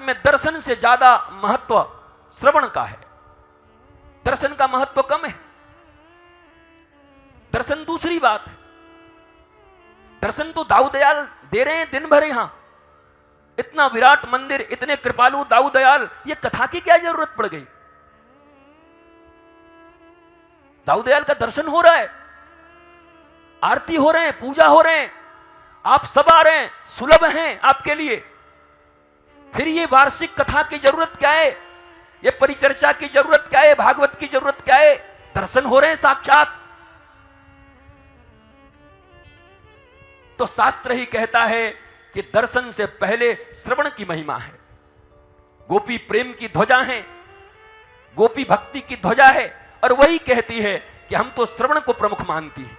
में दर्शन से ज्यादा महत्व श्रवण का है। दर्शन का महत्व कम है, दर्शन दूसरी बात है। दर्शन तो दाऊ दयाल दे रहे हैं दिन भर यहां, इतना विराट मंदिर, इतने कृपालु दाऊ दयाल, ये कथा की क्या जरूरत पड़ गई? दाऊ दयाल का दर्शन हो रहा है, आरती हो रहे हैं, पूजा हो रहे हैं, आप सब आ रहे हैं, सुलभ हैं आपके लिए। फिर ये वार्षिक कथा की जरूरत क्या है? ये परिचर्चा की जरूरत क्या है? भागवत की जरूरत क्या है? दर्शन हो रहे हैं साक्षात। तो शास्त्र ही कहता है कि दर्शन से पहले श्रवण की महिमा है। गोपी प्रेम की ध्वजा है, गोपी भक्ति की ध्वजा है, और वही कहती है कि हम तो श्रवण को प्रमुख मानती हैं।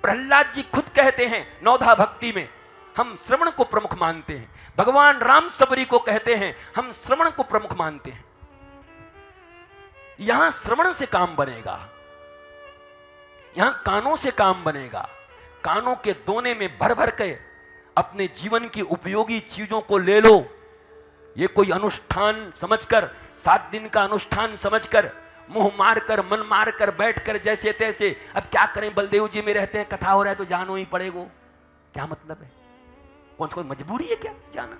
प्रहलाद जी खुद कहते हैं नौधा भक्ति में, हम श्रवण को प्रमुख मानते हैं। भगवान राम सबरी को कहते हैं हम श्रवण को प्रमुख मानते हैं। यहां श्रवण से काम बनेगा, यहां कानों से काम बनेगा। कानों के दोने में भर भर के अपने जीवन की उपयोगी चीजों को ले लो। ये कोई अनुष्ठान समझकर, 7 दिन का अनुष्ठान समझकर, मुंह मारकर, मन मारकर, बैठकर जैसे तैसे, अब क्या करें, बलदेव जी में रहते हैं, कथा हो रहा है तो जानो ही पड़ेगा, क्या मतलब है? कोई मजबूरी है क्या जाना?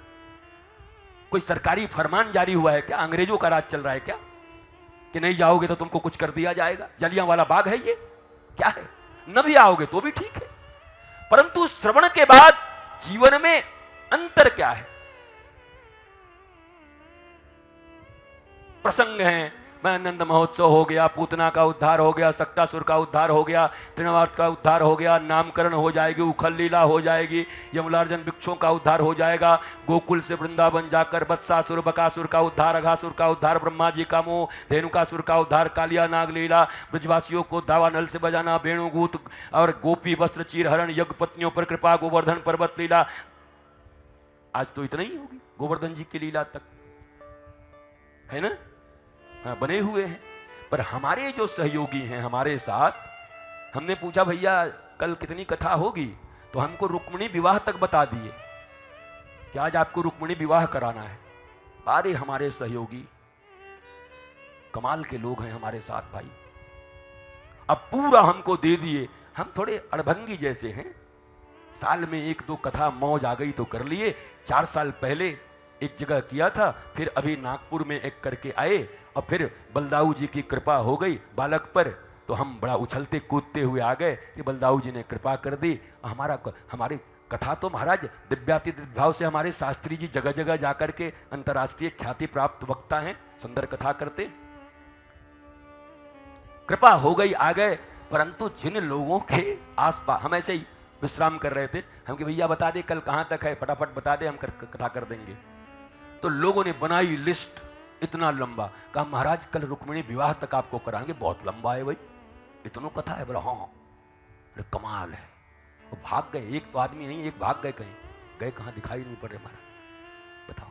कोई सरकारी फरमान जारी हुआ है क्या? अंग्रेजों का राज चल रहा है क्या कि नहीं जाओगे तो तुमको कुछ कर दिया जाएगा? जलियांवाला बाग है ये? क्या है? न भी आओगे तो भी ठीक है, परंतु श्रवण के बाद जीवन में अंतर क्या है? प्रसंग है, आनंद महोत्सव हो गया, पूतना का उद्धार हो गया, सक्तासुर का उद्धार हो गया, तृणावर्त का उद्धार हो गया, नामकरण हो जाएगी, उखल लीला हो जाएगी, यमलार्जन वृक्षों का उद्धार हो जाएगा, गोकुल से वृंदावन जाकर वत्सासुर बकासुर का उद्धार, अघासुर का उद्धार, ब्रह्मा जी का मोह, धेनुकासुर का उद्धार, कालिया नाग लीला, ब्रजवासियों को दावानल से बजाना, वेणुगूत और गोपी वस्त्र चीर हरण, यज्ञ पत्नियों पर कृपा, गोवर्धन पर्वत लीला। आज तो इतना ही होगी, गोवर्धन जी की लीला तक है ना, बने हुए हैं। पर हमारे जो सहयोगी हैं हमारे साथ, हमने पूछा भैया कल कितनी कथा होगी, तो हमको रुक्मिणी विवाह तक बता दिए कि आज आपको रुक्मिणी विवाह कराना है। अरे हमारे सहयोगी कमाल के लोग हैं हमारे साथ भाई, अब पूरा हमको दे दिए। हम थोड़े अड़भंगी जैसे हैं, साल में 1-2 कथा मौज आ गई तो कर लिए। 4 साल पहले एक जगह किया था, फिर अभी नागपुर में एक करके आए, और फिर बलदाऊ जी की कृपा हो गई बालक पर, तो हम बड़ा उछलते कूदते हुए आ गए कि बलदाऊ जी ने कृपा कर दी। हमारी कथा तो महाराज दिव्याति भाव से हमारे शास्त्री जी जगह जगह जाकर के अंतर्राष्ट्रीय ख्याति प्राप्त वक्ता हैं, सुंदर कथा करते। कृपा हो गई, आ गए, परंतु जिन लोगों के आसपास, हम ऐसे ही विश्राम कर रहे थे, हम कि भैया बता दे कल कहां तक है, फटाफट बता दे, हम कथा कर देंगे। तो लोगों ने बनाई लिस्ट इतना लंबा, कहा महाराज कल रुक्मिणी विवाह तक आपको कराएंगे। बहुत लंबा है भाई, इतनों कथा है? बोला हाँ। कमाल है। वो भाग गए, एक तो आदमी नहीं, एक भाग गए, कहीं गए कहां दिखाई नहीं पड़ रहे महाराज, बताओ।